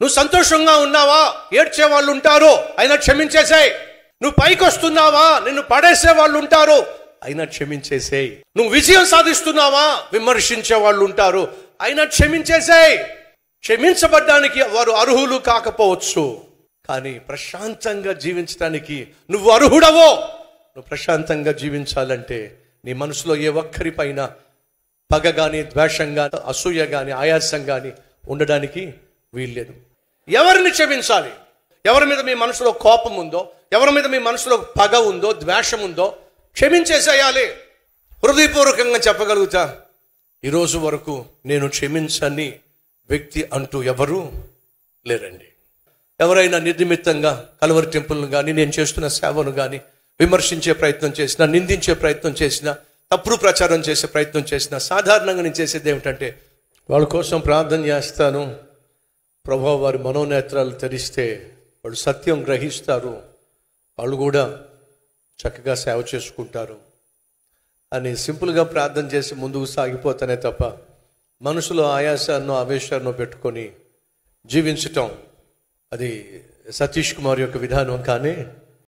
నువ్వు సంతోషంగా ఉన్నావా, ఏడ్చే వాళ్ళు ఉంటారు, అయినా క్షమించేసేయ్. నువ్వు పైకి వస్తున్నావా, నిన్ను పడేసే వాళ్ళు ఉంటారు, అయినా క్షమించేసేయ్. నువ్వు విజయం సాధిస్తున్నావా, విమర్శించే వాళ్ళు ఉంటారు, అయినా క్షమించేసేయ్. క్షమించబడ్డానికి వారు అర్హులు కాకపోవచ్చు, కానీ ప్రశాంతంగా జీవించడానికి నువ్వు అర్హుడవో. నువ్వు ప్రశాంతంగా జీవించాలంటే నీ మనసులో ఏ ఒక్కరి పైన పగ కానీ, ద్వేషం కానీ, అసూయ కానీ, ఆయాసం కానీ ఉండడానికి వీల్లేదు. ఎవరిని క్షమించాలి? ఎవరి మీద మీ మనసులో కోపం ఉందో, ఎవరి మీద మీ మనసులో పగ ఉందో, ద్వేషం ఉందో క్షమించేసేయాలి. హృదయపూర్వకంగా చెప్పగలుగుతా, ఈరోజు వరకు నేను క్షమించని వ్యక్తి అంటూ ఎవరూ లేరండి. ఎవరైనా నిర్నిమిత్తంగా కల్వరి టెంపుల్ను కానీ, నేను చేస్తున్న సేవను కానీ విమర్శించే ప్రయత్నం చేసినా, నిందించే ప్రయత్నం చేసినా, తప్పుడు ప్రచారం చేసే ప్రయత్నం చేసినా, సాధారణంగా నేను చేసేది ఏమిటంటే వాళ్ళ కోసం ప్రార్థన చేస్తాను. ప్రభువా, వారి మనోనేత్రాలు తెరిస్తే వాళ్ళు సత్యం గ్రహిస్తారు, వాళ్ళు కూడా చక్కగా సేవ చేసుకుంటారు అని సింపుల్గా ప్రార్థన చేసి ముందుకు సాగిపోతానే తప్ప మనసులో ఆయాసాన్నో ఆవేశాన్నో పెట్టుకొని జీవించటం అది సతీష్ కుమార్ యొక్క విధానం కానీ